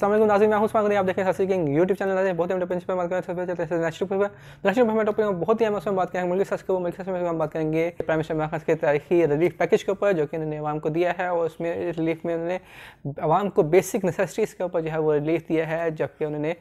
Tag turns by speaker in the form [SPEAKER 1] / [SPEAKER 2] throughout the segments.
[SPEAKER 1] अस्सलाम वालेकुम नाज़रीन, मैं हूं उस्मान गनी। आप देखें सासी किंग यूट्यूब चैनल है। बहुत ही बड़े पे बात करें नेशनल में टॉपिक में बहुत ही अहम उसमें बात करेंगे मुल्क सच को मुल्क सच में हम बात करेंगे प्राइम मिनिस्टर इमरान खान के तारीखी रिलीफ पैकेज के ऊपर जो कि उन्होंने आवाम को दिया है, और उसमें रिलीफ में उन्होंने आवाम को बेसिक नेसेसिटीज़ के ऊपर जो है वो रिलीफ दिया है। जबकि उन्होंने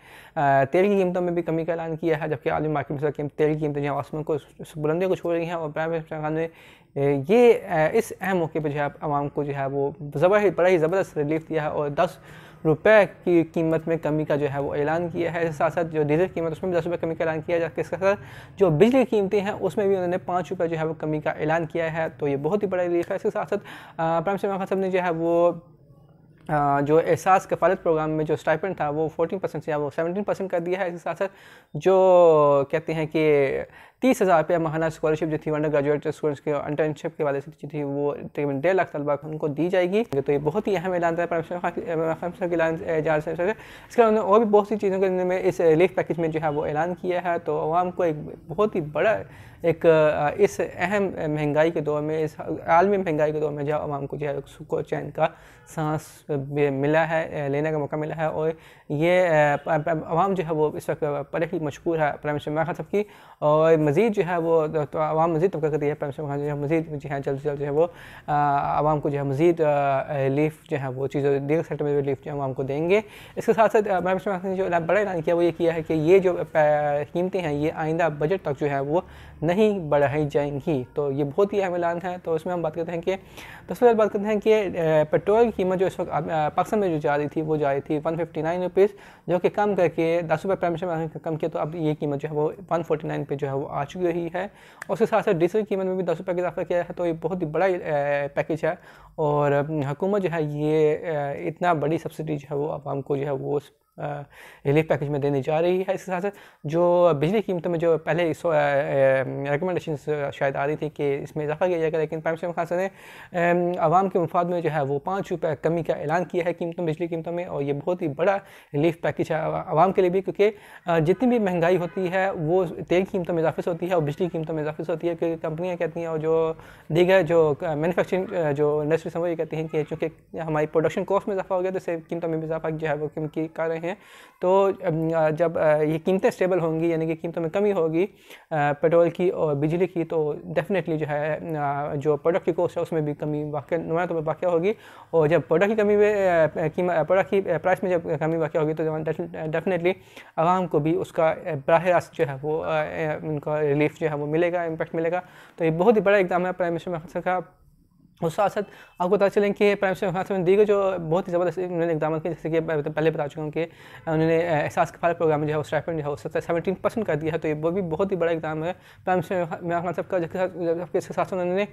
[SPEAKER 1] तेल की कीमतों में भी कमी का ऐलान किया है, जबकि आलमी मार्केट में तेल की कीमतें जो आसमान को बुलंदियों को छू रही हैं। और प्राइम मिनिस्टर खान ने ये इस अहम मौके पर जो है आवाम को जो है वो बड़ा ही ज़बरदस्त रिलीफ दिया है और 10 रुपये की कीमत में कमी का जो है वो ऐलान किया है। इसके साथ साथ जो डीजल कीमत उसमें भी 10 रुपये कमी का ऐलान किया है, जबकि इसके साथ जो बिजली की कीमतें हैं उसमें भी उन्होंने 5 रुपये जो है वो कमी का ऐलान किया है। तो ये बहुत ही बड़ा रिलीफ है। इसके साथ साथ प्राइम मिनिस्टर इमरान खान साहब ने जो है वो जो एहसास कफ़ालत प्रोग्राम में जो स्टाइपेंड था वो 14% से या वो 17% कर दिया है। इसके साथ साथ जो कहते हैं कि 30,000 रुपये माहाना स्कॉलरशिप जो थी अंडर ग्रेजुएट स्टूडेंट्स के इंटर्नशिप के वाले से थी वो तकरीबन 1.5 लाख तलबा को उनको दी जाएगी। तो ये बहुत ही अहम ऐलान था प्राइम मिनिस्टर के ऐलान से। इसके अलावा और भी बहुत सी चीज़ों के में इस रिलीफ पैकेज में जो है वो ऐलान किया है। तो आवाम को एक बहुत ही बड़ा एक इस अहम महंगाई के दौर में, इस आलमी महंगाई के दौर में जो आवाम को जो है सुकून चैन का सांस मिला है, लेने का मौका मिला है। और ये आवाम जो है वो इस वक्त बड़े ही मशहूर है प्राइम मिनिस्टर इमरान खान साहब की। और मज़ीद जो है वो तो आवाम मज़ीद तबका करती है प्राइम मिनिस्टर जो है मज़ीद जो है जल्द से जल्द जो है वो आवाम को जो है मज़ीद रिलीफ जो है वो चीज़ें दीगर सेक्टर में रिलीफ जो है आवाम को देंगे। इसके साथ साथ प्राइम मिनिस्टर ने जो बड़ा ऐलान किया वो ये किया है कि ये जो कीमतें हैं ये आइंदा बजट तक जो है वो नहीं बढ़ाई जाएंगी। तो ये बहुत ही अहम ऐलान है। तो इसमें हम बात करते हैं कि दूसरी बात करते हैं कि पेट्रोल की कीमत जो इस वक्त पाकिस्तान में जो जा रही थी वो जा रही थी 159 रुपीज़, जो कि कम करके 10 रुपये प्राइम मिनिस्टर ने कम किया। तो अब ये कीमत जो है वो 149 पे जो है वो आ चुकी रही है। और उसके साथ साथ डीजल की कीमत में भी 10 रुपये का इजाफा किया है। तो ये बहुत ही बड़ा पैकेज है और हुकूमत जो है ये इतना बड़ी सब्सिडी जो है वो आवाम को जो है वो रिलीफ पैकेज में देने जा रही है। इसके साथ साथ जो बिजली कीमतों में जो पहले रिकमेंडेशन शायद आ रही थी कि इसमें इजाफा किया जाएगा, लेकिन प्राइम मिनिस्टर खान साहब ने आवाम के मुफाद में जो है वो 5 रुपये कमी का ऐलान किया है कीमतों बिजली कीमतों में। और ये बहुत ही बड़ा रिलीफ पैकेज है आवाम के लिए भी, क्योंकि जितनी भी महंगाई होती है वो तेल कीमतों में इजाफे से होती है और बिजली कीमतों में इजाफे से होती है। क्योंकि कंपनियाँ कहती हैं और जो दीगर जो मैन्युफैक्चरिंग जो इंडस्ट्री हैं वो ये कहती हैं कि चूँकि हमारी प्रोडक्शन कॉस्ट में इजाफा हो गया तो इससे कीमतों में भी इजाफा जो है वो कीमत कर रहे हैं। तो जब ये कीमतें स्टेबल होंगी यानी कि कीमतों में कमी होगी पेट्रोल की और बिजली की, तो डेफिनेटली जो है जो प्रोडक्ट की कॉस्ट है उसमें भी कमी नुमाया तौर पर वाक़या होगी। और जब प्रोडक्ट की कमी में प्रोडक्ट की प्राइस में जब कमी वाक़या होगी तो डेफिनेटली आवाम को भी उसका बराह रास्त जो है वो उनका रिलीफ जो है वो मिलेगा, इम्पैक्ट मिलेगा। तो ये बहुत ही बड़ा इक़दाम है प्राइम मिनिस्टर इमरान खान का। उस साथ साथ आपको पता चलें कि प्राइम मिनिस्टर इमरान खान ने दीगर जो बहुत ही ज़बरदस्त उन्होंने इक़दाम किए, जैसे कि पहले बता चुका हूँ कि उन्होंने एहसास कफ़ालत प्रोग्राम में जो है वो स्टाइपेंड जो है वो 17% कर दिया है। तो ये वो भी बहुत ही बड़ा इक़दाम है प्राइम मिनिस्टर इमरान खान साहब का। जबकि इसके साथ उन्होंने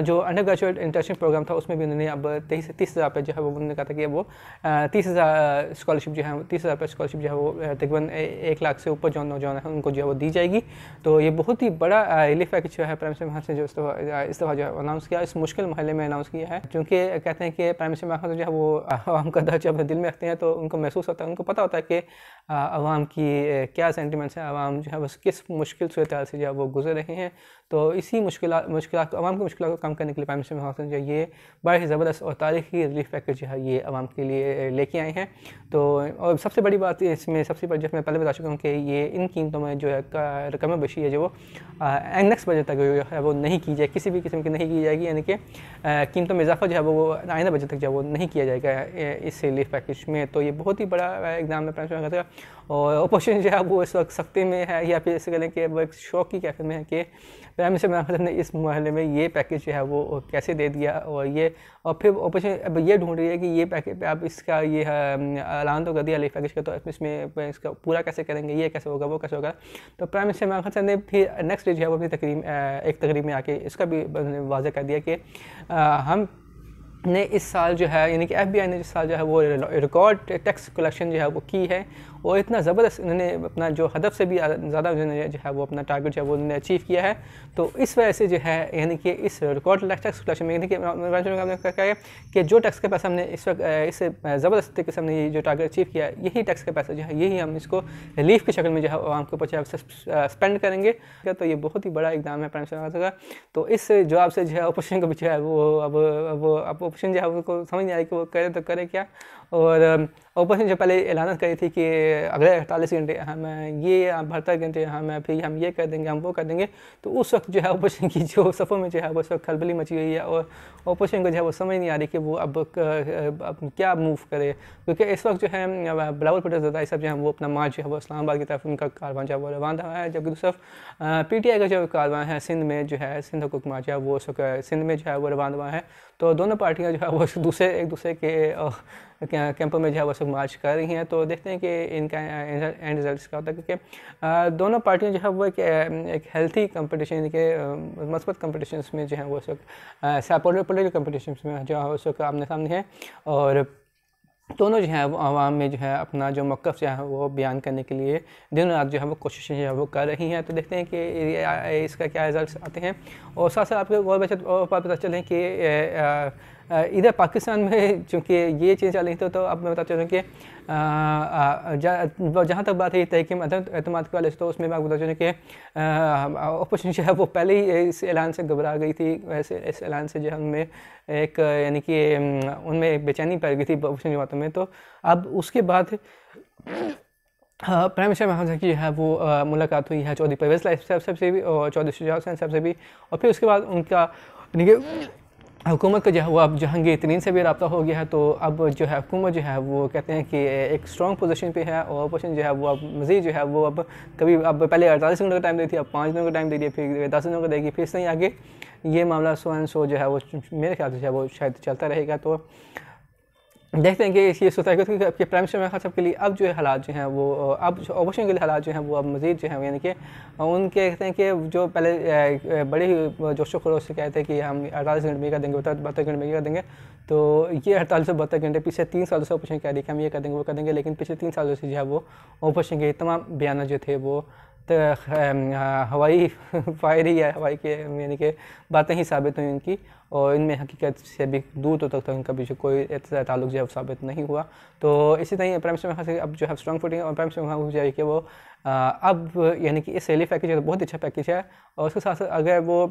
[SPEAKER 1] जो अंडर ग्रेजुएट इंटर्नशिप प्रोग्राम था उसमें भी उन्होंने अब 30,000 रुपये जो है वो उन्होंने कहा था कि वो 30,000 स्कॉलरशिप जो है 30,000 रुपये स्कॉलरशिप जो है वो तकरीबन 1 लाख से ऊपर जो नौजवान है उनको जो है वो दी जाएगी। तो ये बहुत ही बड़ा रिलीफ पैकेज जो है प्राइम मिनिस्टर इमरान खान ने जो इस दफ़ा जो है अनाउंस किया, इस मुश्किल मरहले में अनाउंस किया है। क्योंकि कहते हैं कि प्राइम मिनिस्टर इमरान खान जो है वो आवाम का दर्द अपने दिल में रखते हैं, तो उनको महसूस होता है, उनको पता होता है कि आवाम की क्या सेंटिमेंट्स हैं, आवाम जो है बस किस मुश्किल सूरत हाल से जो है वो गुजर रहे हैं। तो इसी मुश्किल आवाम की मुश्किल को कम करने के लिए प्राइम मिनिस्टर इमरान खान जो ये बड़ा ही ज़बरदस्त और तारीखी रिलीफ पैकेज जो है ये आवाम के लिए लेके आए हैं। तो और सबसे बड़ी बात इसमें सबसे बड़ी, जैसे मैं पहले बता चुका हूँ कि ये इन कीमतों में जो है रकम बशी है जो वो नेक्स्ट बजट तक जो है वो नहीं की जाए, किसी भी किस्म की नहीं की जाएगी। यानी कि कीमतों में इजाफा जो है वो आइंदा बजट तक जो है वो नहीं किया जाएगा इस रिलीफ पैकेज में। तो ये बहुत ही बड़ा एग्जाम है प्राइम मिनिस्टर का। और अपोजिशन जो है वो इस वक्त सख्ती में है, या फिर ऐसे करें कि वो एक शौक की कैफे में है कि प्राइम मिनिस्टर इमरान खान ने इस मरहले में ये पैकेज जो है वो कैसे दे दिया। और फिर अपोजिशन अब ये ढूंढ रही है कि ये पैकेज अब इसका ये ऐलान तो कर दिया रिलीफ पैकेज का, तो इसमें इसका पूरा कैसे करेंगे, ये कैसे होगा, वो कैसे होगा। तो प्राइम मिनिस्टर इमरान खान ने फिर नेक्स्ट डे जो है वो अपनी तकरीब में आके इसका भी वाज़ेह कर दिया कि हम ने इस साल जो है यानी कि FBI ने इस साल जो है वो रिकॉर्ड टैक्स कलेक्शन जो है वो की है। और इतना ज़बरदस्त इन्होंने अपना जो हदफ से भी ज़्यादा जो है वो अपना टारगेट जो है वो उन्होंने अचीव किया है। तो इस वजह से जो है यानी कि इस रिकॉर्ड टैक्स कलेक्शन में यानी कि क्या है कि जो टैक्स का पैसा हमने इस वक्त इस ज़बरदस्त तरीके से हमने ये जो टारगेट अचीव किया है, यही टैक्स का पैसा जो है यही हम इसको रिलीफ की शक्ल में जो है आवाम के ऊपर जो है स्पेंड करेंगे। तो ये बहुत ही बड़ा इक़दाम है प्राइम मिनिस्टर का। तो इस जवाब से जो है अपोजिशन को भी जो है वो अब अपोजिशन जो है उनको समझ नहीं आई कि वो करे तो करे क्या। और ऑपोजिशन जो पहले ऐलान करी थी कि अगले 48 घंटे हम ये 72 घंटे हम ये कर देंगे, हम वो कर देंगे, तो उस वक्त जो है ऑपोजिशन की जो सफ़ों में जो है वो सब खलबली मची हुई है और ऑपोजिशन को जो है वो समझ नहीं आ रही कि वो अब क्या मूव करे, क्योंकि इस वक्त जो है बिलावल भुट्टो ज़रदारी साहब जो है वो अपना मार्च जो है वो इस्लामाबाद की तरफ उनका कारवां जो है वो रवान रहा है, जबकि दूसरी तरफ PTI का जो कारवां है सिंध में जो है सिंध हुकूमत जो है वो सिंध में जो है वो रवान रहा है। तो दोनों पार्टियाँ जो है वो एक दूसरे के कैंपों में जो है वो सब मार्च कर रही हैं। तो देखते हैं कि इनका एंड रिजल्ट क्या होता है, क्योंकि दोनों पार्टियां जो है वो एक हेल्थी कंपटीशन के मस्बत कंपटीशन में जो है वो सब पॉलिटिकल कंपटीशन में जो है वो आमने सामने है और दोनों जो है वो आवाम में जो है अपना जो मौक़िफ़ जो है वो बयान करने के लिए दिन रात जो है वो कोशिशें जो है वो कर रही हैं। तो देखते हैं कि इसका क्या रिजल्ट आते हैं और साथ साथ आपको और बात पता चलें कि इधर पाकिस्तान में चूँकि ये चीज़ चल रही थी, तो अब मैं बता चलूँ कि जहाँ तक बात है तहरीक एतमाद के वाले से, तो उसमें मैं बता चलूँ कि अपोजिशन जो है वो पहले ही इस ऐलान से घबरा गई थी। वैसे इस ऐलान से जो है उनमें एक यानी कि उनमें एक बेचैनी पड़ गई थी अपोजिशन जमातों में। तो अब उसके बाद प्राइम मिनिस्टर महमूद की जो है वो मुलाकात हुई है चौधरी परवेज़ साहब से भी और चौधरी शुजात हुसैन साहब से भी, और फिर उसके बाद उनका यानी कि हुकूमत का जो है वो अब जहांगीर तरीन से भी रब्ता हो गया है। तो अब जो है हुकूमत जो है वो कहते हैं कि एक स्ट्रॉन्ग पोजीशन पे है और अपोजिशन जो है वो अब मज़ीद जो है वो अब कभी अब पहले 48 घंटों का टाइम देती है, अब 5 दिनों का टाइम दे दिया, फिर 10 दिनों का देगी, फिर से आगे ये मामला सो जो है वो मेरे ख्याल से जो है वो शायद चलता रहेगा। तो देखते हैं कि ये सोचता है कि प्राइम मिनिस्टर इमरान खान साहब के लिए अब जो है हालात जो हैं वो अब अपोजिशन के लिए हालात जो हैं वो अब मज़ीद जो हैं यानी कि उनके कहते हैं कि जो पहले बड़े ही जोशो खरोश से कहते हैं कि हम 48 घंटे में कर देंगे, 72 घंटे में कर देंगे, तो ये 48 से 72 घंटे पिछले 3 सालों से अपोजिशन कह रही है कि हम ये कर देंगे वो कर देंगे, लेकिन पिछले 3 सालों से जो है वो अपोजिशन के तमाम बयान जो थे वो हवाई फायरी या हवाई के यानी कि बातें ही साबित हुई उनकी, और इनमें हकीकत से भी दूर तो तक उनका भी कोई ताल्लुक जो है साबित नहीं हुआ। तो इसी तरह प्राइम मिनिस्टर से अब जो है स्ट्रॉन्ग फुटिंग और प्राइम मिनिस्टर जो है कि वो अब यानी कि इस रिलीफ पैकेज है तो बहुत अच्छा पैकेज है, और उसके साथ साथ अगर वो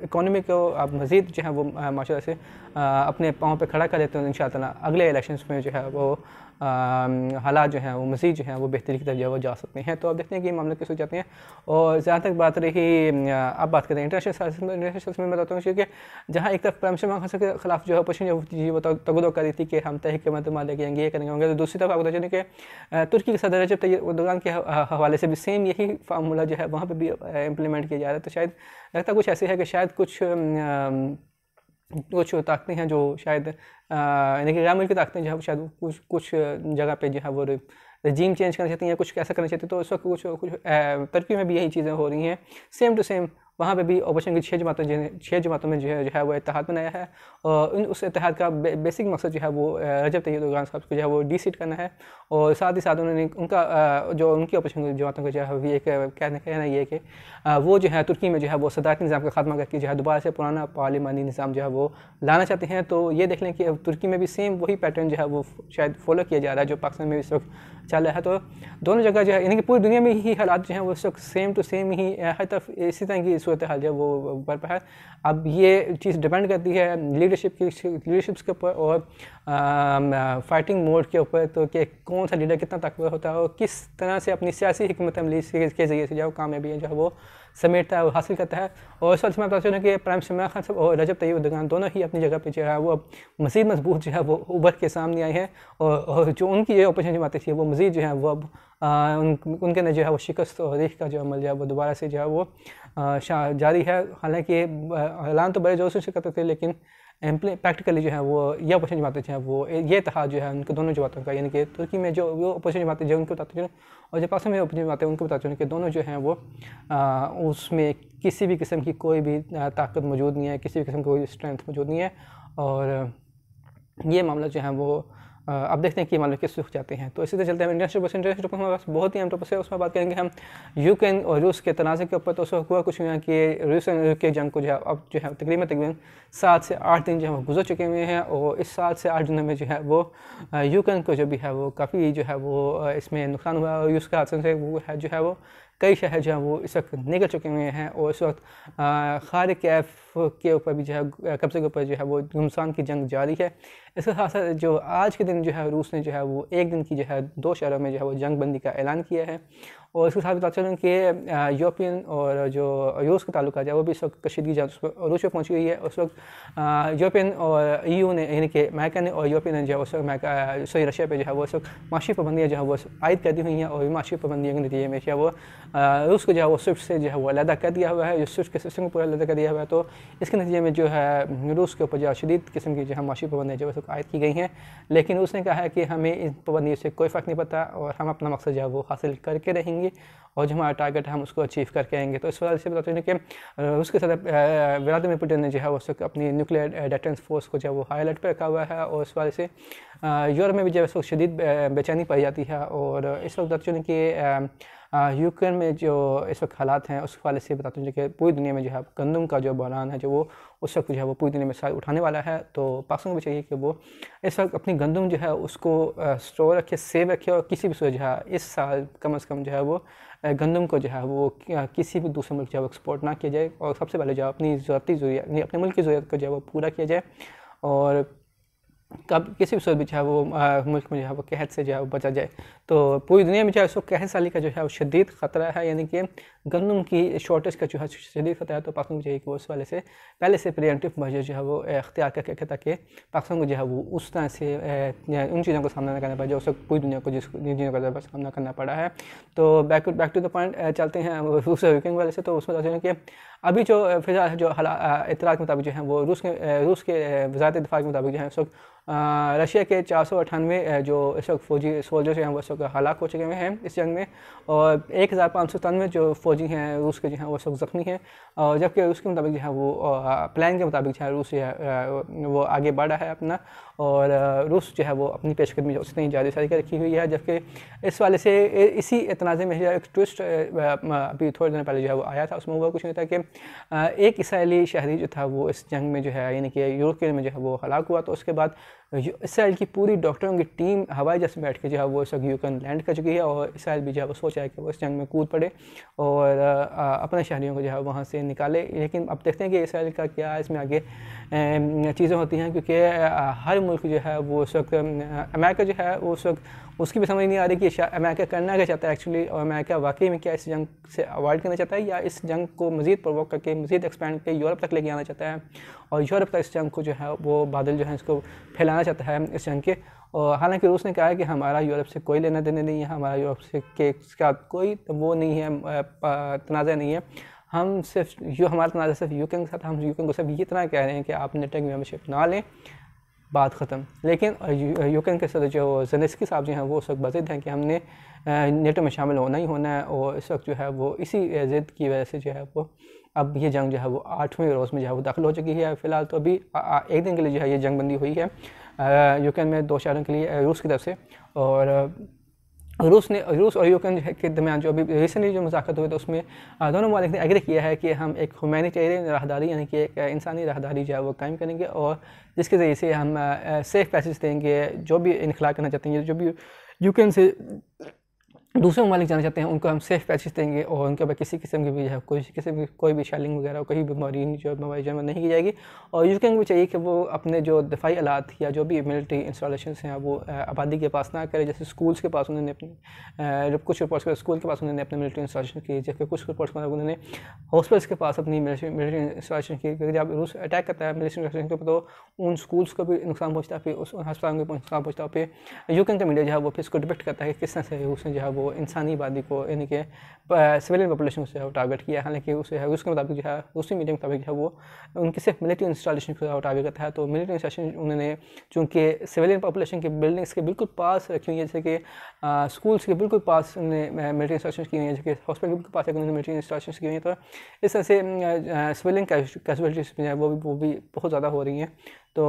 [SPEAKER 1] इकॉनमी को अब मज़ीद जो है वो माशाल्लाह से अपने पाँव पे खड़ा कर देते हैं, इंशाअल्लाह अगले इलेक्शंस में जो है वो हालात जो हैं वो मज़ीद जो हैं वो बेहतरी की तरफ जो है वो जा सकते हैं। तो अब देखते हैं कि मामले कैसे हो जाते हैं। और जहाँ तक बात रही अब बात करें इंटरनेशनल में बताता हूँ, क्योंकि जहाँ एक तरफ प्राइम मिनिस्टर इमरान खान के खिलाफ जो है अपोजिशन वो तगदो कर रही थी कि हम तहरीक एतमाद लेके आएंगे, ये करेंगे, तो दूसरी तरफ आपको बता चलें कि तुर्की के सदर रजब तय्यिप एर्दोगान के हवाले से भी सेम यही फार्मूला जो है वहाँ पर भी इम्प्लीमेंट किया जा रहा है। तो शायद लगता कुछ ऐसे है कि शायद कुछ ताकतें हैं जो शायद यानी कि गैर मुल्की ताकतें जो है शायद कुछ जगह पे जो है वो रजीम चेंज करना चाहती हैं, कुछ कैसा करना चाहती हैं। तो इस वक्त कुछ तुर्की में भी यही चीज़ें हो रही हैं सेम टू सेम। वहाँ पे भी अपोजिशन की 6 जमातों में जो है वो इत्तेहाद बनाया है, और उस इत्तेहाद का बेसिक मकसद जो है वो रजब तय्यिप एर्दोगान साहब को जो है वो डीसीट करना है, और साथ ही साथ उन्होंने उनका जो उनकी अपोजिशन जमातों को जो है ये कहना ये कि वो जो है तुर्की में जो है वो सदारती निज़ाम का खात्मा करके जो है दोबारा से पुराना पार्लिमानी निज़ाम जो है वो लाना चाहते हैं। तो ये देख लें कि तुर्की में भी सेम वही पैटर्न जो है वो शायद फॉलो किया जा रहा है जो पाकिस्तान में इस वक्त चल रहा है। तो दोनों जगह जो है यानी कि पूरी दुनिया में ही हालात जो हैं वो इस वक्त सेम टू सेम ही हर तरफ इसी तरह की सूरत हाल जो है वो बरपा है। अब ये चीज़ डिपेंड करती है लीडरशिप्स के ऊपर और फाइटिंग मोड के ऊपर, तो कि कौन सा लीडर कितना ताकतवर होता है और किस तरह से अपनी सियासी हिकमत अमली के ज़रिए से जो कामयाबी जो है वो समेटता है और हासिल करता है। और इस वक्त मैं बता चलूँ कि प्राइम मिनिस्टर इमरान खान साहब और रजब तय्यिप एर्दोगान दोनों ही अपनी जगह पे जो है वो मज़ीद मजबूत जो है वो उभर के सामने आए हैं, और जो उनकी जो अपोजिशन जमातें थी वो मज़ीद जो है वो अब उनके अंदर जो है वो शिकस्त और रेख का जो अमल जो है वो दोबारा से जो है वो जारी है। हालांकि ऐलान तो बड़े जोर से करते थे, लेकिन प्रैक्टिकली जो है वो ये अपोजिशन जमातें जो हैं वो ये इत्तेहाद जो है उनके दोनों जमातों का, यानी कि तुर्की में जो वो अपोजिशन जमातें जो उनको बताते हैं और जो पाकिस्तान में अपोजिशन जमातें उनको बताते हैं कि दोनों जो हैं वो उसमें किसी भी किस्म की कोई भी ताकत मौजूद नहीं है, किसी भी किस्म की कोई स्ट्रेंथ मौजूद नहीं है। और ये मामला जो है वो अब देखते हैं कि मामले किस रुख जाते हैं। तो इसी तरह चलते हैं इंटरनेशनल टॉपिक हमारे पास बहुत ही अहम टॉपिक है, उसमें बात करेंगे हम यूक्रेन और रूस के तनाज़े के ऊपर। तो उसमें हुआ कुछ हुआ कि रूस के जंग को जो है अब जो है तकरीबन 7 से 8 दिन जो है वो गुजर चुके हुए हैं, और इस 7 से 8 दिनों में जो है वो यूक्रेन को जो भी है वो काफ़ी जो है वो इसमें नुकसान हुआ, और रूस के हाथ से वो है जो है वो कई शहर जो हैं वो इस वक्त निकल चुके हुए हैं और इस वक्त खार कैफ के ऊपर भी जो है कब्ज़े के ऊपर जो है वो घमसान की जंग जारी है। इसके साथ साथ जो आज के दिन जो है रूस ने जो है वो एक दिन की जो है 2 शहरों में जो है वो जंग बंदी का ऐलान किया है। और इसके साथ बता चलूँ कि यूरोपियन और जो रूस का ताल्लुक है वो भी इस वक्त कशीदगी जंग रूस में पहुँची हुई है। उस वक्त यूरोपियन और EU ने यानी कि अमेरिका ने और यूरोपियन ने जो है उस वक्त रशिया पे जो है वो इस वक्त माशी पाबंदियाँ जो है वो आयद कर दी हुई हैं और माशी पाबंदियों के नतीजे में जो है वो रूस को जो है वो स्विफ्ट से जो है वो अलहदा कर दिया हुआ है, जो स्विफ्ट के सिस्टम को पूरा अलहदा कर दिया हुआ है। तो इसके नतीजे में जो है रूस के ऊपर जो शदीद किस्म की जो है माशी पाबंदियाँ जो है आयद की गई हैं। लेकिन उसने कहा है कि हमें इन पाबंदियों से कोई फ़र्क नहीं पड़ता और हम अपना मकसद जो है वो हासिल करके रहेंगे और जो हमारा टारगेट है हम उसको अचीव करके आएंगे। तो इस वजह से बताते हैं कि उसके साथ व्लादिमीर पुतिन ने जो है वो अपनी न्यूक्लियर डिफेंस फोर्स को जो है वो हाई अलर्ट पर रखा हुआ है और इस वजह से यूरोप में भी जो है इस वक्त शदीद बेचैनी पाई जाती है। और इस वक्त बताते हैं कि यूक्रेन में जो इस वक्त हालात हैं उस हवाले से बताते हैं कि पूरी दुनिया में जो है गंदम का जो बहरान है जो वो उस वक्त जो है वो पूरी दुनिया में साथ उठाने वाला है। तो पाकिस्तान को भी चाहिए कि वो इस वक्त अपनी गंदम जो है उसको स्टोर रखे, सेव रखे और किसी भी सूरत जो है इस साल कम से कम जो है वो गंदम को जो है वो किसी भी दूसरे मुल्क जो है वो एक्सपोर्ट ना किया जाए और सबसे पहले जो है अपनी ज़रूरती ज़रूरियात अपने मुल्क की ज़रूरत को जो है वो पूरा किया जाए और कब किसी भी सूरत भी जो है वो मुल्क में जो है वो कहत से जो है वो बचा जाए। तो पूरी दुनिया में जो है उसको कहत साली का जो है वो शदीद ख़तरा है, यानी कि गंदम की शॉर्टेज का जो है शदीद ख़तरा है। तो पाकिस्तान को चाहिए कि वो उस वाले से पहले से प्रिवेंटिव मेजर जो है वो इख्तियार करके ताकि पाकिस्तान को जो है वो उस तरह से उन चीज़ों का सामना करना पड़े जो उस वक्त पूरी दुनिया को जिन चीज़ों का सामना करना पड़ा है। तो बैक टू द पॉइंट चलते हैं रूस यूक्रेन वाले से। तो उसमें बताते हैं कि अभी जो फिलहाल जो इतलात के मुताबिक जो है वो रूस के वज़ारत दिफा के मुताबिक जो है उस वक्त रशिया के 498 जो इस वक्त फ़ौजी सोल्जर्स हैं वो इस वक्त हलाक हो चुके हुए हैं इस जंग में और 1597 जो फ़ौजी हैं रूस के जो हैं वो इस वक्त ज़ख्मी हैं। और जबकि उसके मुताबिक जो है वो प्लान के मुताबिक जो है रूस वो आगे बढ़ा है अपना और रूस जो है वो अपनी पेशकदमी उसने जारी सारी कर रखी हुई है। जबकि इस वाले से इसी तनाज़े में एक ट्विस्ट अभी थोड़े दिन पहले जो है वो आया था। उसमें हुआ कुछ नहीं था कि एक इसराइली शहरी जो था वो इस जंग में जो है यानी कि यूक्रेन में जो है वो हलाक हुआ। तो उसके बाद इसराइल की पूरी डॉक्टरों की टीम हवाई जहाज़ में बैठ के जो है वो इस वक्त यूक्रेन लैंड कर चुकी है और इसराइल भी जो है वो सोचा है कि वो इस जंग में कूद पड़े और अपने शहरियों को जो है वहाँ से निकाले। लेकिन अब देखते हैं कि इसराइल का क्या इसमें आगे चीज़ें होती हैं, क्योंकि हर मुल्क जो है वो उस वक्त अमेरिका जो है वो उस वक्त उसकी भी समझ नहीं आ रही कि अमेरिका करना क्या चाहता है एक्चुअली, और अमेरिका वाकई में क्या इस जंग से अवॉइड करना चाहता है या इस जंग को मज़ीद प्रोवोक करके मज़ीद एक्सपेंड करके यूरोप तक लेके आना चाहता है और यूरोप तक इस जंग को जो है वो बादल जो है इसको फैलाना चाहता है इस जंग के। और हालांकि रूस ने कहा है कि हमारा यूरोप से कोई लेना देना नहीं है, हमारा यूरोप से के साथ कोई वो नहीं है, तनाज़ा नहीं है, हम सिर्फ हमारा तनाज़ा सिर्फ यूक्रेन के साथ, हम यूक्रेन को सिर्फ ये इतना कह रहे हैं कि आप नेटो की मेंबरशिप ना लें, बात ख़त्म। लेकिन यूक्रेन के सदर जो ज़ेलेंस्की साहब जो हैं वो उस वक्त बज़िद हैं कि हमने नेटो में शामिल होना ही होना है और इस वक्त जो है वो इसी ज़िद की वजह से जो है वो अब ये जंग जो है वो 8वें रोज़ में जो है वो दाखिल हो चुकी है। फ़िलहाल तो अभी एक दिन के लिए जो है ये जंग बंदी हुई है यूक्रेन में 2 शहरों के लिए रूस की तरफ से। और रूस और यूक्रेन के दरमियान जो अभी रिसेंटली जो मुज़ाकरात हुए तो उसमें दोनों ममालिक ने एग्री किया है कि हम एक ह्यूमैनिटेरियन राहदारी यानी कि एक इंसानी राहदारी जो है वो कायम करेंगे और जिसके ज़रिए से हम सेफ़ पैसेज देंगे। जो भी इनखला करना चाहते हैं, जो भी यूक्रेन से दूसरे ममालिक जाना चाहते हैं, उनको हम सेफ़ पैसेज देंगे और उनके ऊपर किसी किस्म की भी है कोई भी शेलिंग वगैरह कोई भी बीमारी जो जमा नहीं की जाएगी। और यूक्रेन को भी चाहिए कि वो अपने जो दफ़ाई आलात या जो भी मिलिट्री इंस्टॉलेशन हैं वो आबादी के पास ना करे। जैसे स्कूल्स के पास उन्होंने अपने कुछ रिपोर्ट्स में स्कूल के पास उन्होंने अपने मिलिट्री इंस्टॉलेशन की, जबकि कुछ रिपोर्ट्स में उन्होंने हॉस्पिटल्स के पास अपनी मिलिट्री इंस्टॉलेशन की, क्योंकि जब रूस अटैक करता है मिलिट्री इंस्टॉलेशन के ऊपर तो उन स्कूल्स को भी नुकसान पहुँचता है, फिर उस अस्पताल को नुकसान पहुँचता है। फिर यूक्रेन का मीडिया जो है वो फिर इसको डिपेक्ट करता है कि किस तरह से रूस ने जो है वो इंसानी आबादी को यानी कि सिविलियन पॉपुलेशन से टारगेट किया है। हालांकि उसे है उसके मुताबिक जो है रूसी मीडिया के मुताबिक जो है वो उनके सिर्फ मिलिट्री इंस्टॉलेशन को टारगेट करता है। तो मिलिट्री इंस्टॉलेशन उन्होंने चूँकि सिविलियन पॉपुलेशन के बिल्डिंग्स के बिल्कुल पास रखी हुई है, जैसे कि स्कूल्स के बिल्कुल पास उन्होंने मिलिट्री इंस्टॉलेशन की हुई है, जैसे हॉस्पिटल के बिल्कुल पास उन्होंने मिलिट्री इंस्टॉलेशन की हुई है। तो इस तरह से सिविलियन कैजुअलिटीज़ जो है वो भी बहुत ज़्यादा हो रही हैं। तो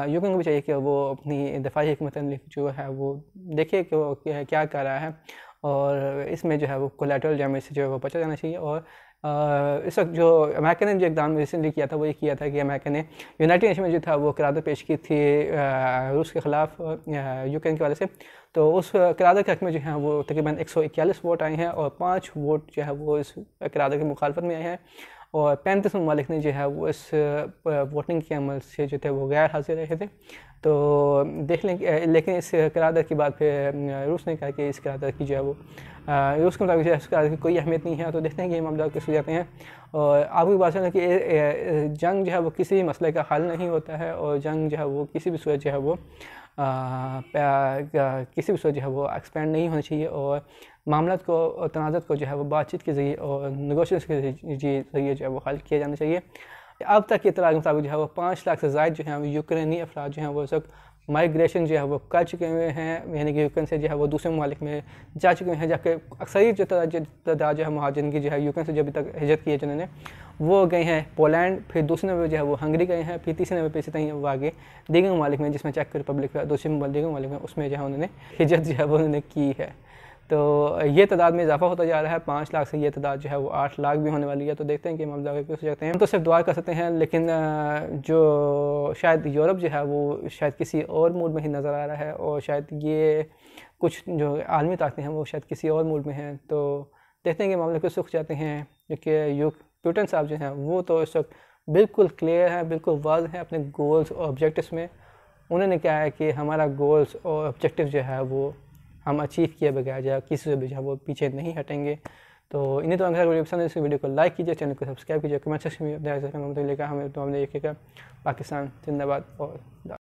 [SPEAKER 1] यूक्रेन को भी चाहिए कि वो अपनी दफाई हिकमत अमली जो है वो देखे कि वो क्या कर रहा है और इसमें जो है वो कोलैटरल डैमेज से जो है वो बचा जाना चाहिए और इस वक्त जो अमेरिका ने जो एग्ज़ाम रिसेंटली किया था वो ये किया था कि अमेरिका ने यूनाइटेड नेशन में जो था वो करारदाद पेश की थी रूस के ख़िलाफ़ यूक्रेन के वाले से। तो उस करारदाद के हक़ में जो है वो तकरीबन 141 वोट आए हैं और 5 वोट जो है वो इस करारदाद की मुखालफत में आए हैं और 35 ममालिक ने जो है वो इस वोटिंग के अमल से जो थे वो गैर हाजिर रहे थे। तो देख लें, लेकिन इस करारदाद के बाद फिर रूस ने कहा कि इस करारदाद की जो है वो रूस के मुताबिक इस करारदाद की कोई अहमियत नहीं है। तो देखते हैं कि ये मामला कैसे जाते हैं। और आपकी बात है कि जंग जो है वो किसी भी मसले का हल नहीं होता है और जंग जो है वो किसी भी सूरत जो है वो किसी भी सूरत जो है वो एक्सपेंड नहीं होनी चाहिए और मामला को और तनाज़त को जो है वो बातचीत के ज़रिए और नेगोशिएशन के ज़रिए जो है वो हल किया जाना चाहिए। अब तक के इत्तलाक के मुताबिक जो है वो 5 लाख से ज़ायद जो है यूक्रेनी अफराद जो हैं वो सब माइग्रेशन जो है वो कर चुके हुए हैं, यानी कि यूक्रेन से जो है वो दूसरे ममालिक में जा चुके हैं। जबकि अक्सरियत जो तादाद जो है महाजिन की जो है यूक्रेन से जो अभी तक हिजरत की है जिन्होंने वो गए हैं पोलैंड, फिर दूसरे नंबर जो है वो हंगरी गए हैं, फिर तीसरे नंबर पर इसी तरह वो आगे दीगर ममालिक में जिसमें चेक रिपब्लिक है, दूसरे दीगर ममालिक में उसमें जो है उन्होंने हिजरत जो है वो उन्होंने की है। तो ये तादाद में इजाफा होता जा रहा है, 5 लाख से ये तादाद जो है वो 8 लाख भी होने वाली है। तो देखते हैं कि मामला कैसे हो जाते हैं। हम तो सिर्फ दुआ कर सकते हैं, लेकिन जो शायद यूरोप जो है वो शायद किसी और मूड में ही नज़र आ रहा है और शायद ये कुछ जो आलमी ताकतें हैं वो शायद किसी और मूड में हैं। तो देखते हैं कि मामले कैसे हो जाते हैं, क्योंकि पुतिन साहब जो हैं वो तो इस वक्त बिल्कुल क्लियर है, बिल्कुल वाज़ है अपने गोल्स और ऑब्जेक्टिव्स में। उन्होंने कहा है कि हमारा गोल्स और ऑब्जेक्टिव जो है वो हम अचीव किए बगैर जो किसी से भी जो है वो पीछे नहीं हटेंगे। तो इन्हें तो अगर वीडियो पसंद है, इस वीडियो को लाइक कीजिए, चैनल को सब्सक्राइब कीजिए, कमेंट सेक्शन में अपने हमें तो लेकर हमें तो हमने एक पाकिस्तान जिंदाबाद और